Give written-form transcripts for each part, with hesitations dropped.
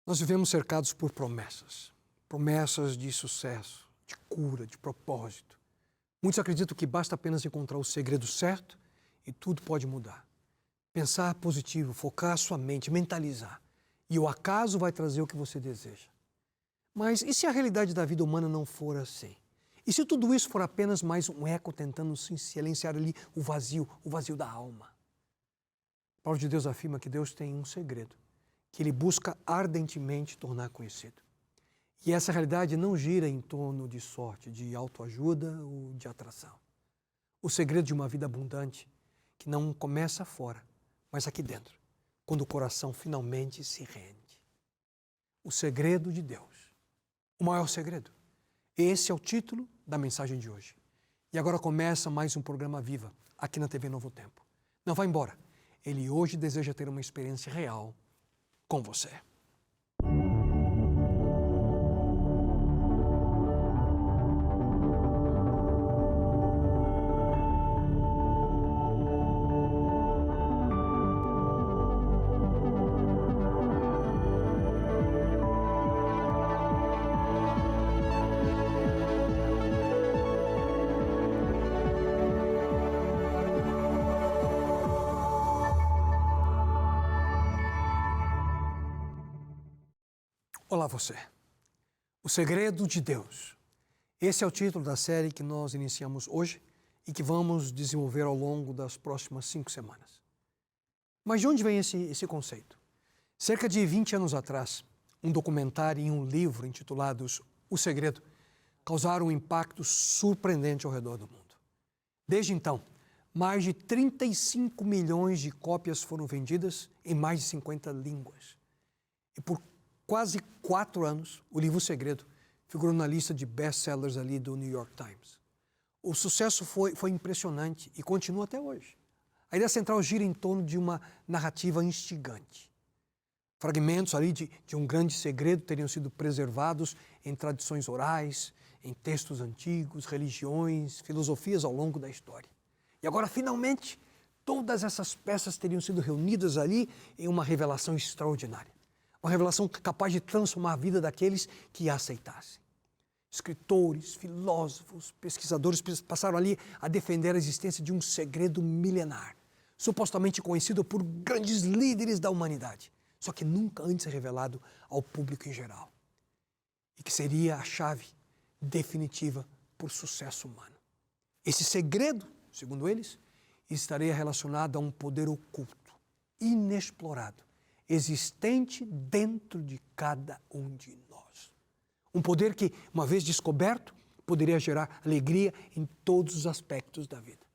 Nós vivemos cercados por promessas. Promessas de sucesso, de cura, de propósito. Muitos acreditam que basta apenas encontrar o segredo certo e tudo pode mudar. Pensar positivo, focar a sua mente, mentalizar. E o acaso vai trazer o que você deseja. Mas e se a realidade da vida humana não for assim? E se tudo isso for apenas mais um eco tentando silenciar ali o vazio da alma? A palavra de Deus afirma que Deus tem um segredo, que Ele busca ardentemente tornar conhecido. E essa realidade não gira em torno de sorte, de autoajuda ou de atração. O segredo de uma vida abundante, que não começa fora, mas aqui dentro, quando o coração finalmente se rende. O segredo de Deus. O maior segredo. Esse é o título da mensagem de hoje. E agora começa mais um programa Viva, aqui na TV Novo Tempo. Não vá embora. Ele hoje deseja ter uma experiência real com você. Olá você. O segredo de Deus. Esse é o título da série que nós iniciamos hoje e que vamos desenvolver ao longo das próximas 5 semanas. Mas de onde vem esse conceito? Cerca de 20 anos atrás, um documentário e um livro intitulados O Segredo causaram um impacto surpreendente ao redor do mundo. Desde então, mais de 35 milhões de cópias foram vendidas em mais de 50 línguas. E por quase 4 anos, o livro O Segredo figurou na lista de best-sellers ali do New York Times. O sucesso foi impressionante e continua até hoje. A ideia central gira em torno de uma narrativa instigante. Fragmentos ali de um grande segredo teriam sido preservados em tradições orais, em textos antigos, religiões, filosofias ao longo da história. E agora, finalmente, todas essas peças teriam sido reunidas ali em uma revelação extraordinária. Uma revelação capaz de transformar a vida daqueles que a aceitassem. Escritores, filósofos, pesquisadores passaram ali a defender a existência de um segredo milenar, supostamente conhecido por grandes líderes da humanidade, só que nunca antes revelado ao público em geral. E que seria a chave definitiva para o sucesso humano. Esse segredo, segundo eles, estaria relacionado a um poder oculto, inexplorado, existente dentro de cada um de nós. Um poder que, uma vez descoberto, poderia gerar alegria em todos os aspectos da vida.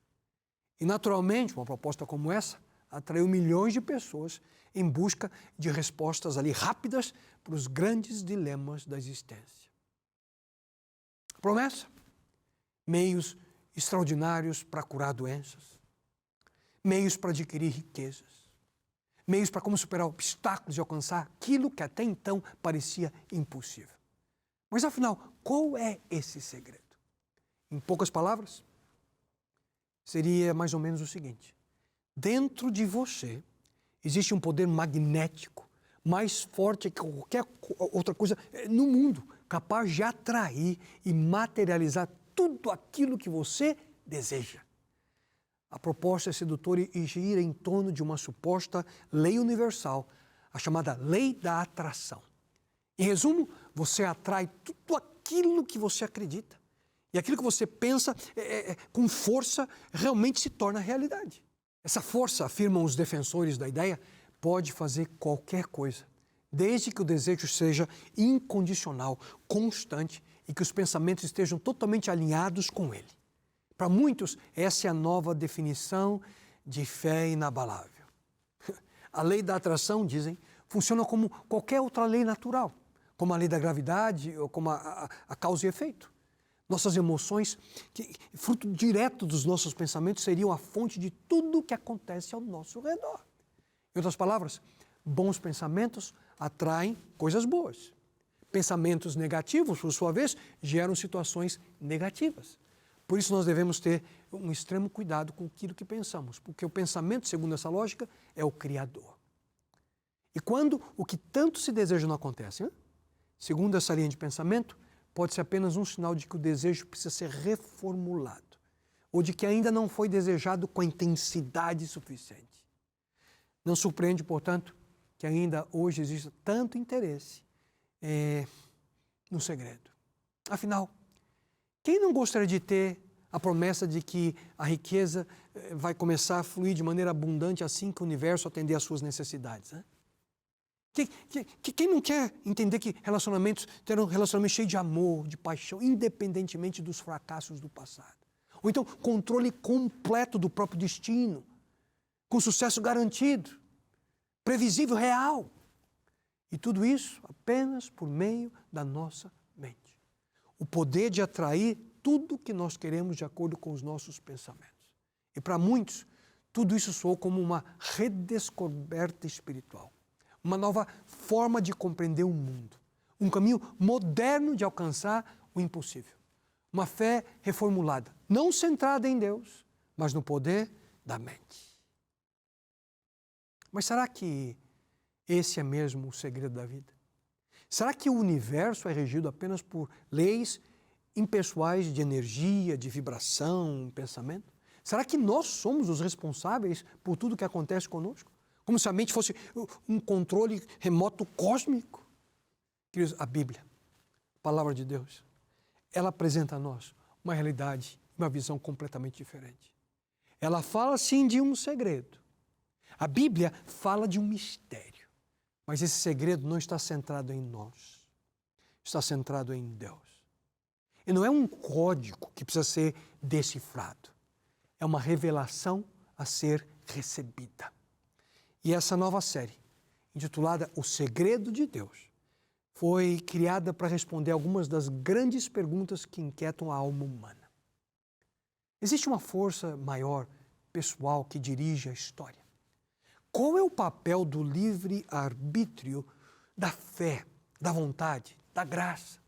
E, naturalmente, uma proposta como essa atraiu milhões de pessoas em busca de respostas ali rápidas para os grandes dilemas da existência. Promessa, meios extraordinários para curar doenças, meios para adquirir riquezas, meios para como superar obstáculos e alcançar aquilo que até então parecia impossível. Mas afinal, qual é esse segredo? Em poucas palavras, seria mais ou menos o seguinte: dentro de você existe um poder magnético mais forte que qualquer outra coisa no mundo, capaz de atrair e materializar tudo aquilo que você deseja. A proposta é sedutora e gira em torno de uma suposta lei universal, a chamada lei da atração. Em resumo, você atrai tudo aquilo que você acredita. E aquilo que você pensa com força realmente se torna realidade. Essa força, afirmam os defensores da ideia, pode fazer qualquer coisa, desde que o desejo seja incondicional, constante e que os pensamentos estejam totalmente alinhados com ele. Para muitos, essa é a nova definição de fé inabalável. A lei da atração, dizem, funciona como qualquer outra lei natural, como a lei da gravidade ou como a causa e efeito. Nossas emoções, fruto direto dos nossos pensamentos, seriam a fonte de tudo o que acontece ao nosso redor. Em outras palavras, bons pensamentos atraem coisas boas. Pensamentos negativos, por sua vez, geram situações negativas. Por isso nós devemos ter um extremo cuidado com aquilo que pensamos, porque o pensamento, segundo essa lógica, é o Criador. E quando o que tanto se deseja não acontece, segundo essa linha de pensamento, pode ser apenas um sinal de que o desejo precisa ser reformulado, ou de que ainda não foi desejado com a intensidade suficiente. Não surpreende, portanto, que ainda hoje exista tanto interesse no segredo. Afinal, quem não gostaria de ter a promessa de que a riqueza vai começar a fluir de maneira abundante assim que o universo atender às suas necessidades? Quem não quer entender que ter um relacionamento cheio de amor, de paixão, independentemente dos fracassos do passado? Ou então, controle completo do próprio destino, com sucesso garantido, previsível, real. E tudo isso apenas por meio da nossa mente. O poder de atrair tudo o que nós queremos de acordo com os nossos pensamentos. E para muitos, tudo isso soou como uma redescoberta espiritual. Uma nova forma de compreender o mundo. Um caminho moderno de alcançar o impossível. Uma fé reformulada, não centrada em Deus, mas no poder da mente. Mas será que esse é mesmo o segredo da vida? Será que o universo é regido apenas por leis impessoais de energia, de vibração, pensamento? Será que nós somos os responsáveis por tudo que acontece conosco? Como se a mente fosse um controle remoto cósmico? Queridos, a Bíblia, a palavra de Deus, ela apresenta a nós uma realidade, uma visão completamente diferente. Ela fala, sim, de um segredo. A Bíblia fala de um mistério. Mas esse segredo não está centrado em nós. Está centrado em Deus. E não é um código que precisa ser decifrado. É uma revelação a ser recebida. E essa nova série, intitulada O Segredo de Deus, foi criada para responder algumas das grandes perguntas que inquietam a alma humana. Existe uma força maior, pessoal, que dirige a história. Qual é o papel do livre-arbítrio, da fé, da vontade, da graça?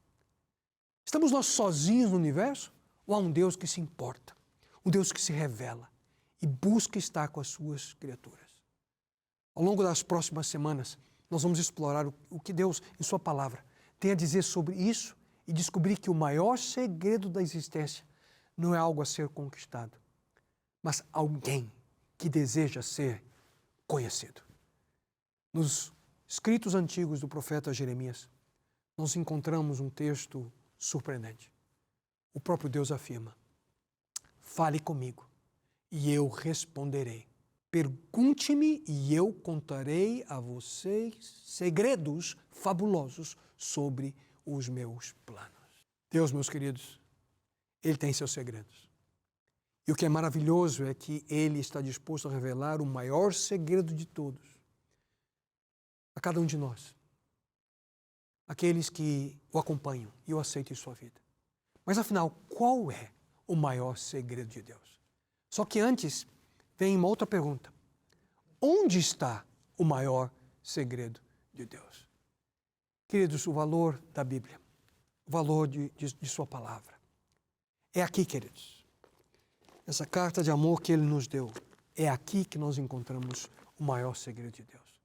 Estamos nós sozinhos no universo ou há um Deus que se importa? Um Deus que se revela e busca estar com as suas criaturas? Ao longo das próximas semanas, nós vamos explorar o que Deus, em sua palavra, tem a dizer sobre isso e descobrir que o maior segredo da existência não é algo a ser conquistado, mas alguém que deseja ser conhecido. Nos escritos antigos do profeta Jeremias, nós encontramos um texto surpreendente. O próprio Deus afirma: fale comigo e eu responderei. Pergunte-me e eu contarei a vocês segredos fabulosos sobre os meus planos. Deus, meus queridos, Ele tem seus segredos. E o que é maravilhoso é que Ele está disposto a revelar o maior segredo de todos a cada um de nós, aqueles que o acompanham e o aceitam em sua vida. Mas afinal, qual é o maior segredo de Deus? Só que antes vem uma outra pergunta. Onde está o maior segredo de Deus? Queridos, o valor da Bíblia, o valor de sua palavra, é aqui, queridos. Essa carta de amor que Ele nos deu, é aqui que nós encontramos o maior segredo de Deus.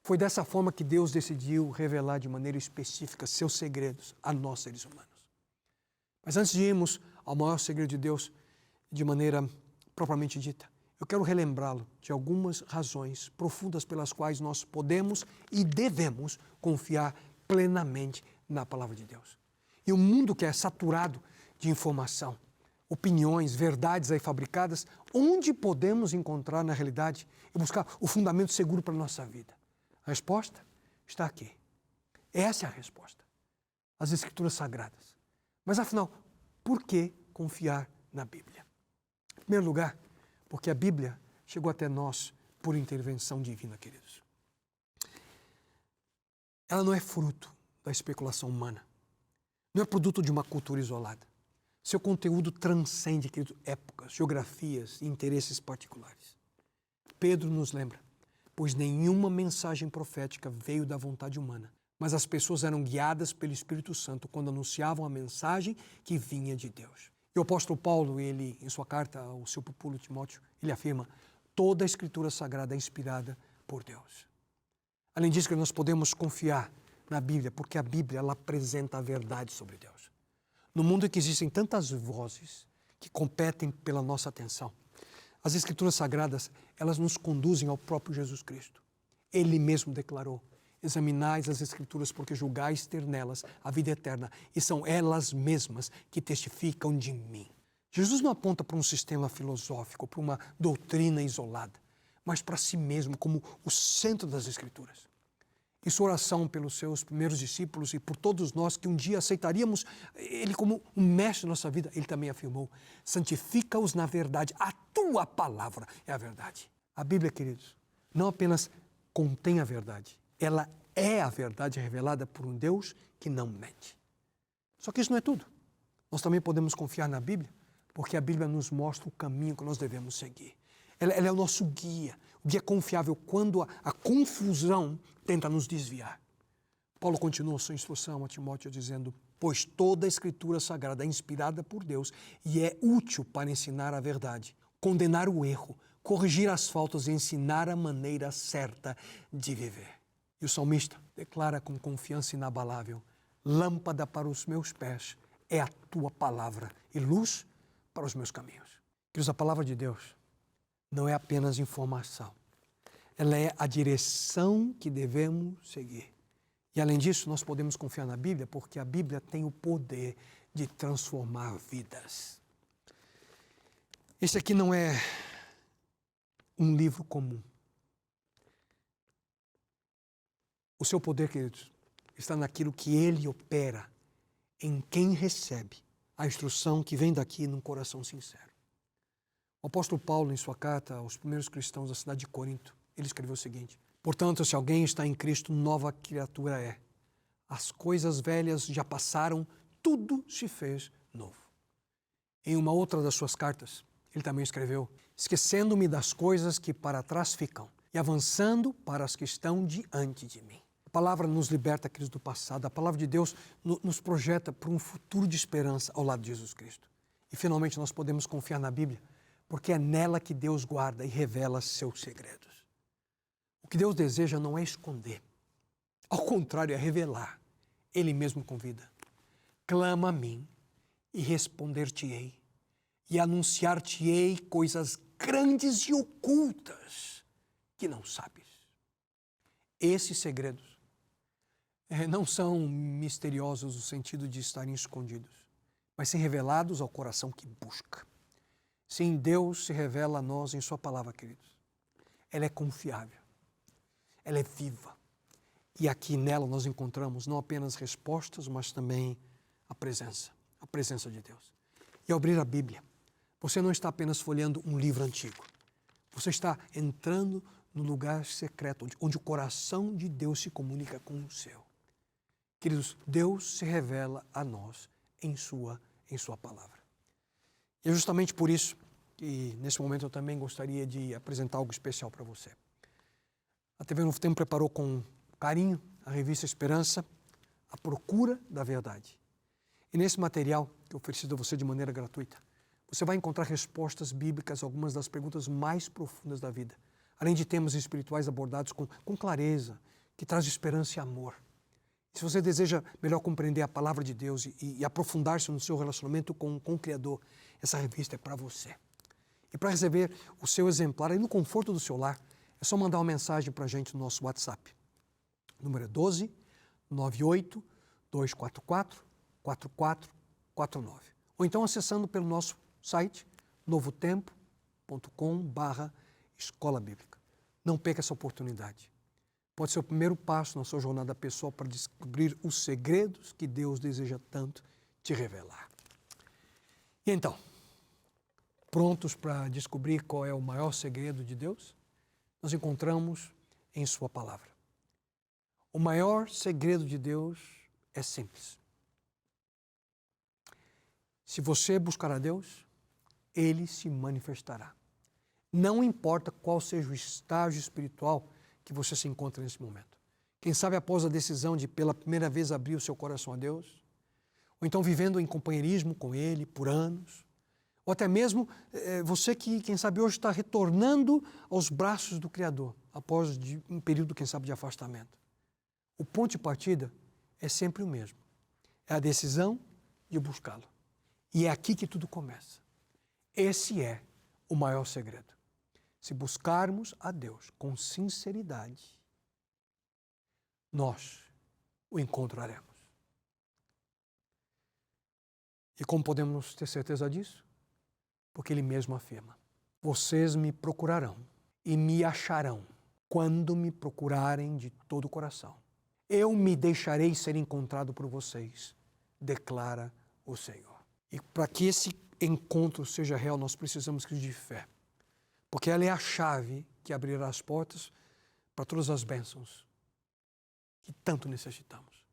Foi dessa forma que Deus decidiu revelar de maneira específica seus segredos a nós, seres humanos. Mas antes de irmos ao maior segredo de Deus, de maneira propriamente dita, eu quero relembrá-lo de algumas razões profundas pelas quais nós podemos e devemos confiar plenamente na palavra de Deus. E o mundo que é saturado de informação, opiniões, verdades aí fabricadas, onde podemos encontrar na realidade e buscar o fundamento seguro para a nossa vida? A resposta está aqui. Essa é a resposta. As Escrituras Sagradas. Mas afinal, por que confiar na Bíblia? Em primeiro lugar, porque a Bíblia chegou até nós por intervenção divina, queridos. Ela não é fruto da especulação humana. Não é produto de uma cultura isolada. Seu conteúdo transcende, queridos, épocas, geografias e interesses particulares. Pedro nos lembra, pois nenhuma mensagem profética veio da vontade humana, mas as pessoas eram guiadas pelo Espírito Santo quando anunciavam a mensagem que vinha de Deus. E o apóstolo Paulo, ele, em sua carta ao seu pupilo Timóteo, ele afirma: toda a Escritura Sagrada é inspirada por Deus. Além disso, que nós podemos confiar na Bíblia, porque a Bíblia ela apresenta a verdade sobre Deus. No mundo em que existem tantas vozes que competem pela nossa atenção, as Escrituras Sagradas, elas nos conduzem ao próprio Jesus Cristo. Ele mesmo declarou: examinais as Escrituras, porque julgais ter nelas a vida eterna, e são elas mesmas que testificam de mim. Jesus não aponta para um sistema filosófico, para uma doutrina isolada, mas para si mesmo como o centro das Escrituras. E sua oração pelos seus primeiros discípulos e por todos nós que um dia aceitaríamos Ele como um mestre da nossa vida, Ele também afirmou: santifica-os na verdade, a tua palavra é a verdade. A Bíblia, queridos, não apenas contém a verdade, ela é a verdade revelada por um Deus que não mente. Só que isso não é tudo. Nós também podemos confiar na Bíblia, porque a Bíblia nos mostra o caminho que nós devemos seguir. Ela é o nosso guia, o guia confiável quando a confusão tenta nos desviar. Paulo continua sua instrução a Timóteo dizendo: pois toda a Escritura Sagrada é inspirada por Deus e é útil para ensinar a verdade, condenar o erro, corrigir as faltas e ensinar a maneira certa de viver. E o salmista declara com confiança inabalável: lâmpada para os meus pés é a tua palavra e luz para os meus caminhos. Queridos, a palavra de Deus não é apenas informação. Ela é a direção que devemos seguir. E além disso, nós podemos confiar na Bíblia, porque a Bíblia tem o poder de transformar vidas. Esse aqui não é um livro comum. O seu poder, queridos, está naquilo que ele opera em quem recebe a instrução que vem daqui num coração sincero. O apóstolo Paulo, em sua carta aos primeiros cristãos da cidade de Corinto, ele escreveu o seguinte: portanto, se alguém está em Cristo, nova criatura é. As coisas velhas já passaram, tudo se fez novo. Em uma outra das suas cartas, ele também escreveu: esquecendo-me das coisas que para trás ficam e avançando para as que estão diante de mim. A palavra nos liberta, queridos, do passado. A palavra de Deus nos projeta para um futuro de esperança ao lado de Jesus Cristo. E finalmente nós podemos confiar na Bíblia, porque é nela que Deus guarda e revela seus segredos. O que Deus deseja não é esconder, ao contrário, é revelar. Ele mesmo convida: clama a mim e responder-te-ei, e anunciar-te-ei coisas grandes e ocultas que não sabes. Esses segredos não são misteriosos no sentido de estarem escondidos, mas sim revelados ao coração que busca. Sim, Deus se revela a nós em sua palavra, queridos. Ela é confiável, ela é viva. E aqui nela nós encontramos não apenas respostas, mas também a presença de Deus. E ao abrir a Bíblia, você não está apenas folheando um livro antigo. Você está entrando no lugar secreto, onde o coração de Deus se comunica com o seu. Queridos, Deus se revela a nós em sua palavra. E é justamente por isso que nesse momento eu também gostaria de apresentar algo especial para você. A TV Novo Tempo preparou com carinho a revista Esperança, A Procura da Verdade. E nesse material, que é oferecido a você de maneira gratuita, você vai encontrar respostas bíblicas a algumas das perguntas mais profundas da vida, além de temas espirituais abordados com clareza, que traz esperança e amor. E se você deseja melhor compreender a palavra de Deus e aprofundar-se no seu relacionamento com o Criador, essa revista é para você. E para receber o seu exemplar aí no conforto do seu lar, é só mandar uma mensagem para a gente no nosso WhatsApp. O número é 12 98 244 4449. Ou então acessando pelo nosso site novotempo.com/escola bíblica. Não perca essa oportunidade. Pode ser o primeiro passo na sua jornada pessoal para descobrir os segredos que Deus deseja tanto te revelar. E então, prontos para descobrir qual é o maior segredo de Deus? Nós encontramos em sua palavra. O maior segredo de Deus é simples. Se você buscar a Deus, Ele se manifestará. Não importa qual seja o estágio espiritual que você se encontra nesse momento. Quem sabe após a decisão de pela primeira vez abrir o seu coração a Deus, ou então vivendo em companheirismo com Ele por anos, ou até mesmo você que, quem sabe, hoje está retornando aos braços do Criador. após um período, quem sabe, de afastamento. O ponto de partida é sempre o mesmo. É a decisão de buscá-lo. E é aqui que tudo começa. Esse é o maior segredo. Se buscarmos a Deus com sinceridade, nós o encontraremos. E como podemos ter certeza disso? Porque Ele mesmo afirma: vocês me procurarão e me acharão quando me procurarem de todo o coração. Eu me deixarei ser encontrado por vocês, declara o Senhor. E para que esse encontro seja real, nós precisamos de fé. Porque ela é a chave que abrirá as portas para todas as bênçãos que tanto necessitamos.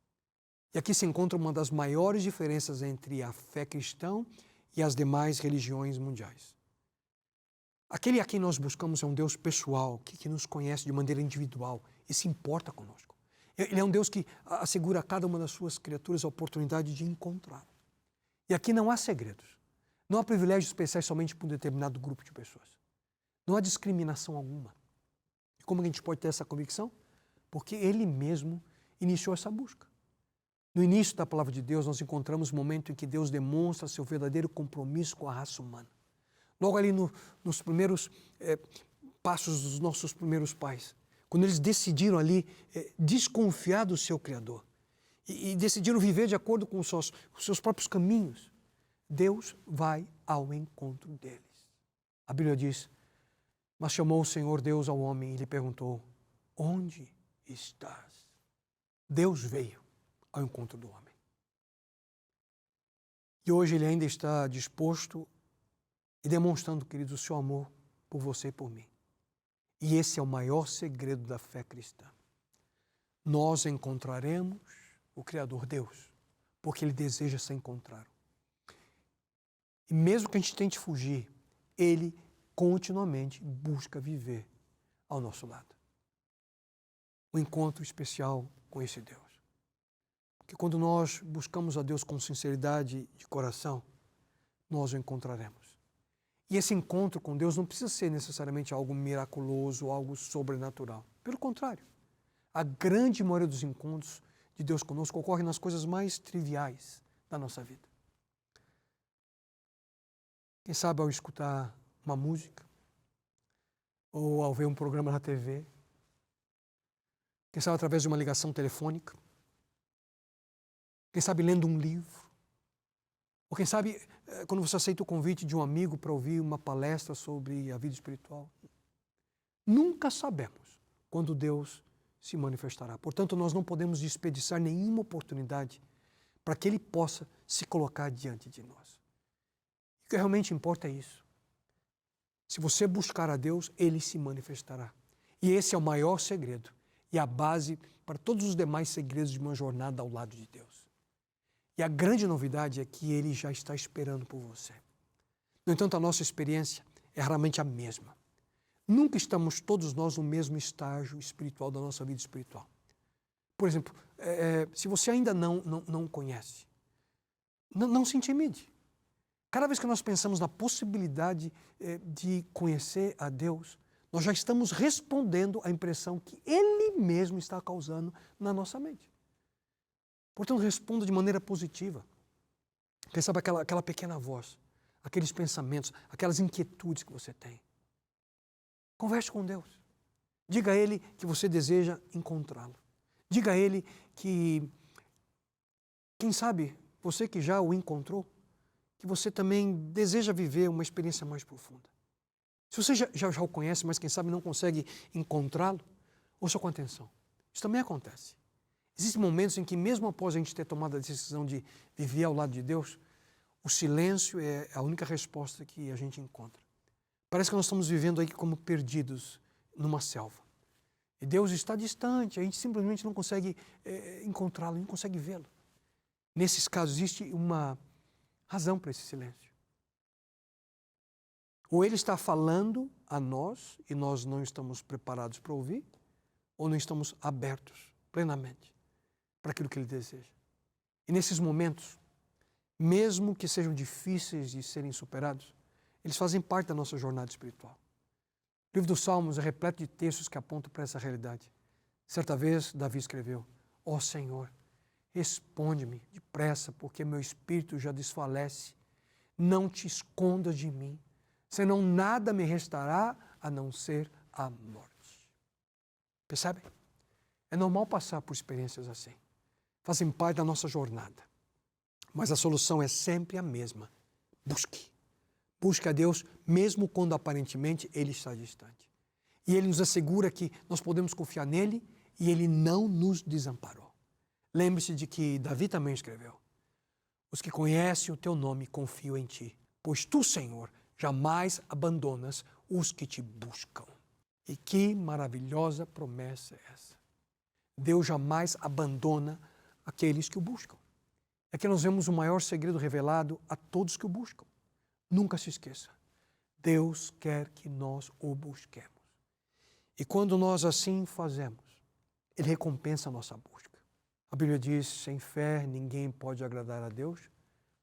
E aqui se encontra uma das maiores diferenças entre a fé cristã e as demais religiões mundiais. Aquele a quem nós buscamos é um Deus pessoal, que nos conhece de maneira individual e se importa conosco. Ele é um Deus que assegura a cada uma das suas criaturas a oportunidade de encontrá-lo. E aqui não há segredos. Não há privilégios especiais somente para um determinado grupo de pessoas. Não há discriminação alguma. E como a gente pode ter essa convicção? Porque Ele mesmo iniciou essa busca. No início da palavra de Deus, nós encontramos o momento em que Deus demonstra seu verdadeiro compromisso com a raça humana. Logo ali nos primeiros passos dos nossos primeiros pais, quando eles decidiram ali desconfiar do seu Criador e decidiram viver de acordo com os seus próprios caminhos, Deus vai ao encontro deles. A Bíblia diz: mas chamou o Senhor Deus ao homem e lhe perguntou: onde estás? Deus veio ao encontro do homem. E hoje Ele ainda está disposto e demonstrando, queridos, o seu amor por você e por mim. E esse é o maior segredo da fé cristã. Nós encontraremos o Criador Deus, porque Ele deseja se encontrar. E mesmo que a gente tente fugir, Ele continuamente busca viver ao nosso lado. Um encontro especial com esse Deus. Porque quando nós buscamos a Deus com sinceridade de coração, nós o encontraremos. E esse encontro com Deus não precisa ser necessariamente algo miraculoso, algo sobrenatural. Pelo contrário, a grande maioria dos encontros de Deus conosco ocorre nas coisas mais triviais da nossa vida. Quem sabe ao escutar uma música, ou ao ver um programa na TV, quem sabe através de uma ligação telefônica, quem sabe lendo um livro, ou quem sabe quando você aceita o convite de um amigo para ouvir uma palestra sobre a vida espiritual. Nunca sabemos quando Deus se manifestará. Portanto, nós não podemos desperdiçar nenhuma oportunidade para que Ele possa se colocar diante de nós. O que realmente importa é isso. Se você buscar a Deus, Ele se manifestará. E esse é o maior segredo e a base para todos os demais segredos de uma jornada ao lado de Deus. E a grande novidade é que Ele já está esperando por você. No entanto, a nossa experiência é raramente a mesma. Nunca estamos todos nós no mesmo estágio espiritual da nossa vida espiritual. Por exemplo, se você ainda não conhece, não se intimide. Cada vez que nós pensamos na possibilidade de conhecer a Deus, nós já estamos respondendo à impressão que Ele mesmo está causando na nossa mente. Portanto, responda de maneira positiva. Quem sabe aquela pequena voz, aqueles pensamentos, aquelas inquietudes que você tem. Converse com Deus. Diga a Ele que você deseja encontrá-lo. Diga a Ele que, quem sabe, você que já o encontrou, que você também deseja viver uma experiência mais profunda. Se você já o conhece, mas quem sabe não consegue encontrá-lo, ouça com atenção. Isso também acontece. Existem momentos em que, mesmo após a gente ter tomado a decisão de viver ao lado de Deus, o silêncio é a única resposta que a gente encontra. Parece que nós estamos vivendo aí como perdidos numa selva. E Deus está distante, a gente simplesmente não consegue encontrá-lo, não consegue vê-lo. Nesses casos, existe uma razão para esse silêncio. Ou Ele está falando a nós e nós não estamos preparados para ouvir, ou não estamos abertos plenamente para aquilo que Ele deseja. E nesses momentos, mesmo que sejam difíceis de serem superados, eles fazem parte da nossa jornada espiritual. O livro dos Salmos é repleto de textos que apontam para essa realidade. Certa vez, Davi escreveu: ó Senhor, responde-me depressa, porque meu espírito já desfalece. Não te escondas de mim, senão nada me restará a não ser a morte. Percebe? É normal passar por experiências assim. Fazem parte da nossa jornada. Mas a solução é sempre a mesma. Busque. Busque a Deus, mesmo quando aparentemente Ele está distante. E Ele nos assegura que nós podemos confiar nele e Ele não nos desamparou. Lembre-se de que Davi também escreveu: os que conhecem o teu nome confiam em ti, pois tu, Senhor, jamais abandonas os que te buscam. E que maravilhosa promessa é essa! Deus jamais abandona aqueles que o buscam. Aqui nós vemos o maior segredo revelado a todos que o buscam. Nunca se esqueça, Deus quer que nós o busquemos. E quando nós assim fazemos, Ele recompensa a nossa busca. A Bíblia diz: sem fé ninguém pode agradar a Deus,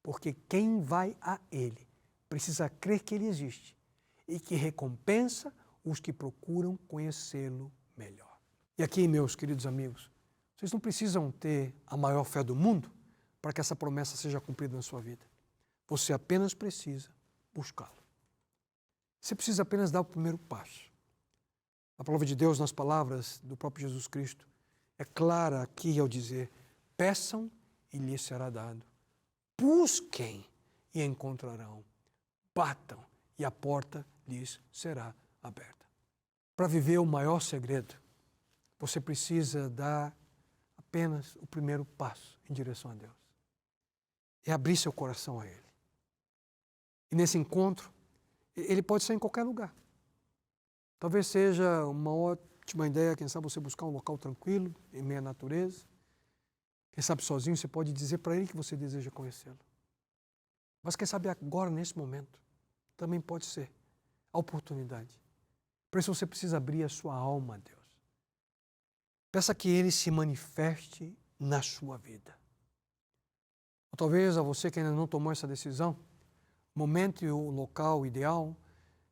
porque quem vai a Ele precisa crer que Ele existe e que recompensa os que procuram conhecê-lo melhor. E aqui, meus queridos amigos, vocês não precisam ter a maior fé do mundo para que essa promessa seja cumprida na sua vida. Você apenas precisa buscá-lo. Você precisa apenas dar o primeiro passo. A palavra de Deus, nas palavras do próprio Jesus Cristo, é clara aqui ao dizer: peçam e lhes será dado. Busquem e encontrarão. Batam e a porta lhes será aberta. Para viver o maior segredo, você precisa dar apenas o primeiro passo em direção a Deus. É abrir seu coração a Ele. E nesse encontro, ele pode ser em qualquer lugar. Talvez seja uma ótima ideia, quem sabe, você buscar um local tranquilo, em meio à natureza. Quem sabe sozinho, você pode dizer para Ele que você deseja conhecê-lo. Mas quem sabe agora, nesse momento, também pode ser a oportunidade. Por isso você precisa abrir a sua alma a Deus. Peça que Ele se manifeste na sua vida. Ou talvez a você que ainda não tomou essa decisão, o momento e o local ideal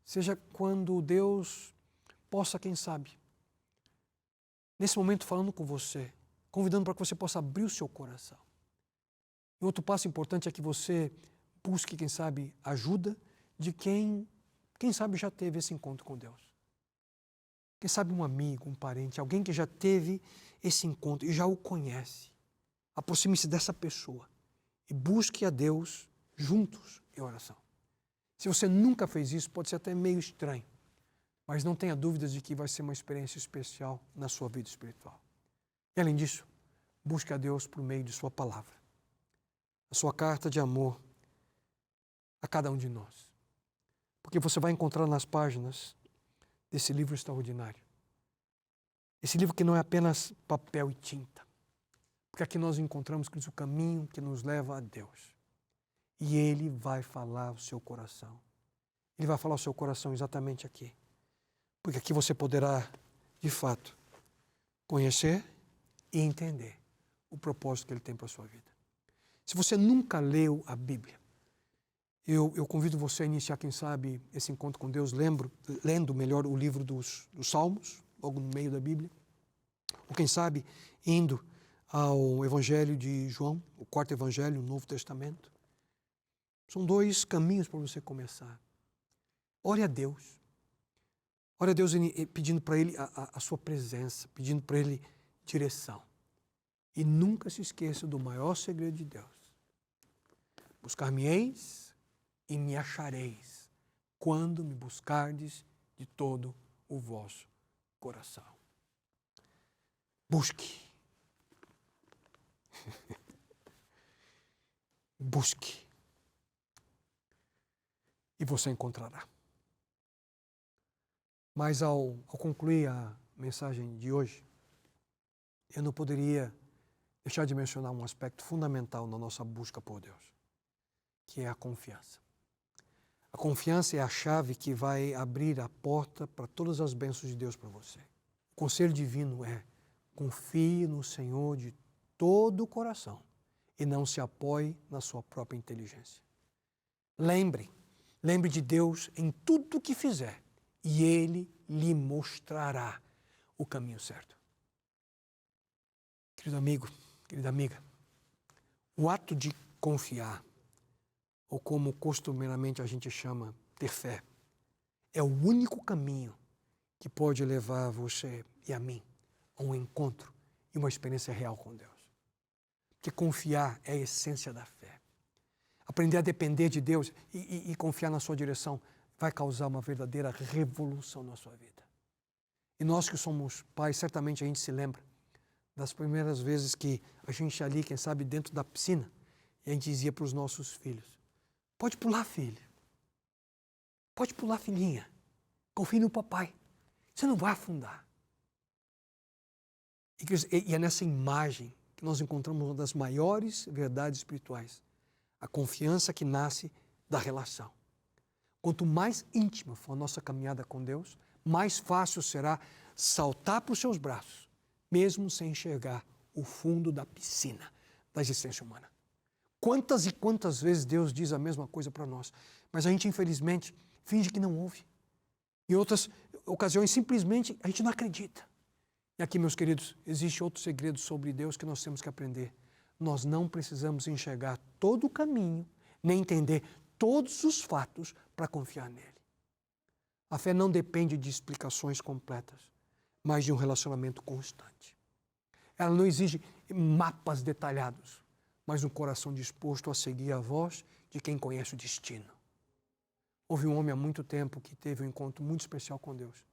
seja quando Deus possa, quem sabe, nesse momento falando com você, convidando para que você possa abrir o seu coração. E outro passo importante é que você busque, quem sabe, ajuda de quem sabe já teve esse encontro com Deus. Quem sabe um amigo, um parente, alguém que já teve esse encontro e já o conhece. Aproxime-se dessa pessoa e busque a Deus juntos em oração. Se você nunca fez isso, pode ser até meio estranho, mas não tenha dúvidas de que vai ser uma experiência especial na sua vida espiritual. E além disso, busque a Deus por meio de sua palavra, a sua carta de amor a cada um de nós. Porque você vai encontrar nas páginas desse livro extraordinário. Esse livro que não é apenas papel e tinta, porque aqui nós encontramos, Cristo, o caminho que nos leva a Deus. E Ele vai falar ao seu coração. Ele vai falar ao seu coração exatamente aqui. Porque aqui você poderá, de fato, conhecer e entender o propósito que Ele tem para a sua vida. Se você nunca leu a Bíblia, eu convido você a iniciar, quem sabe, esse encontro com Deus, lendo melhor o livro dos Salmos, logo no meio da Bíblia. Ou quem sabe, indo ao Evangelho de João, o quarto Evangelho, o Novo Testamento. São dois caminhos para você começar. Ore a Deus. Ore a Deus pedindo para Ele a sua presença, pedindo para Ele direção. E nunca se esqueça do maior segredo de Deus. Buscar-me-eis e me achareis, quando me buscardes de todo o vosso coração. Busque. Busque. E você encontrará. Mas ao concluir a mensagem de hoje, eu não poderia deixar de mencionar um aspecto fundamental na nossa busca por Deus, que é a confiança. A confiança é a chave que vai abrir a porta para todas as bênçãos de Deus para você. O conselho divino é: confie no Senhor de todo o coração e não se apoie na sua própria inteligência. Lembre de Deus em tudo o que fizer e Ele lhe mostrará o caminho certo. Querido amigo, querida amiga, o ato de confiar, ou como costumeiramente a gente chama, ter fé, é o único caminho que pode levar você e a mim a um encontro e uma experiência real com Deus. Porque confiar é a essência da fé. Aprender a depender de Deus e confiar na sua direção vai causar uma verdadeira revolução na sua vida. E nós que somos pais, certamente a gente se lembra das primeiras vezes que a gente ali, quem sabe, dentro da piscina, e a gente dizia para os nossos filhos, pode pular, filho. Pode pular, filhinha. Confie no papai. Você não vai afundar. E é nessa imagem que nós encontramos uma das maiores verdades espirituais. A confiança que nasce da relação. Quanto mais íntima for a nossa caminhada com Deus, mais fácil será saltar para os seus braços, mesmo sem enxergar o fundo da piscina da existência humana. Quantas e quantas vezes Deus diz a mesma coisa para nós, mas a gente, infelizmente, finge que não ouve. Em outras ocasiões, simplesmente, a gente não acredita. E aqui, meus queridos, existe outro segredo sobre Deus que nós temos que aprender. Nós não precisamos enxergar todo o caminho, nem entender todos os fatos para confiar nele. A fé não depende de explicações completas, mas de um relacionamento constante. Ela não exige mapas detalhados, mas um coração disposto a seguir a voz de quem conhece o destino. Houve um homem há muito tempo que teve um encontro muito especial com Deus.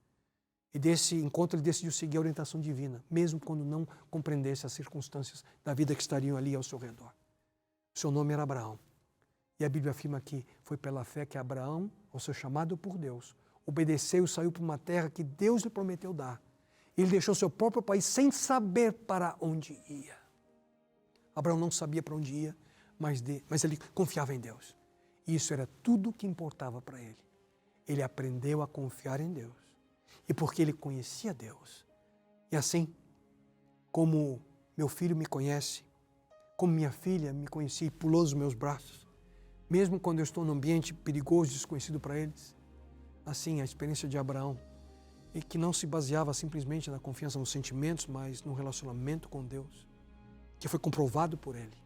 E desse encontro ele decidiu seguir a orientação divina, mesmo quando não compreendesse as circunstâncias da vida que estariam ali ao seu redor. Seu nome era Abraão. E a Bíblia afirma que foi pela fé que Abraão, ao ser chamado por Deus, obedeceu e saiu para uma terra que Deus lhe prometeu dar. Ele deixou seu próprio país sem saber para onde ia. Abraão não sabia para onde ia, mas ele confiava em Deus. E isso era tudo o que importava para ele. Ele aprendeu a confiar em Deus. E porque ele conhecia Deus. E assim, como meu filho me conhece, como minha filha me conhecia e pulou nos meus braços, mesmo quando eu estou num ambiente perigoso, desconhecido para eles, assim a experiência de Abraão, e que não se baseava simplesmente na confiança nos sentimentos, mas no relacionamento com Deus, que foi comprovado por ele.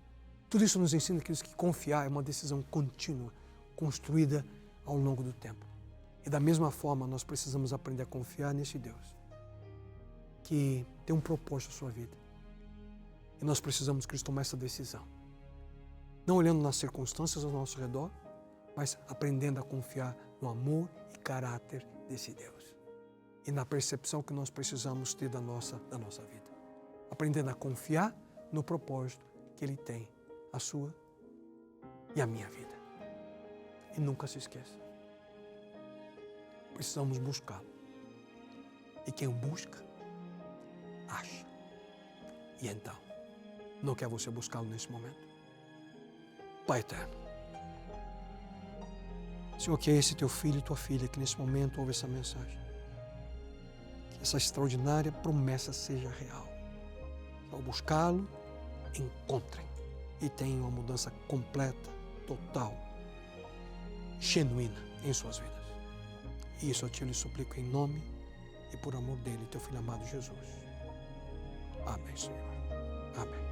Tudo isso nos ensina que confiar é uma decisão contínua, construída ao longo do tempo. E da mesma forma, nós precisamos aprender a confiar nesse Deus, que tem um propósito na sua vida. E nós precisamos que Ele tome essa decisão. Não olhando nas circunstâncias ao nosso redor, mas aprendendo a confiar no amor e caráter desse Deus. E na percepção que nós precisamos ter da nossa vida. Aprendendo a confiar no propósito que Ele tem, a sua e a minha vida. E nunca se esqueça. Precisamos buscá-lo. E quem o busca, acha. E então, não quer você buscá-lo nesse momento? Pai eterno, Senhor, que é esse teu filho e tua filha que nesse momento ouve essa mensagem. Que essa extraordinária promessa seja real. Ao buscá-lo, encontrem e tenham uma mudança completa, total, genuína em suas vidas. E isso eu te lhe suplico em nome e por amor dele, teu filho amado Jesus. Amém, Senhor. Amém.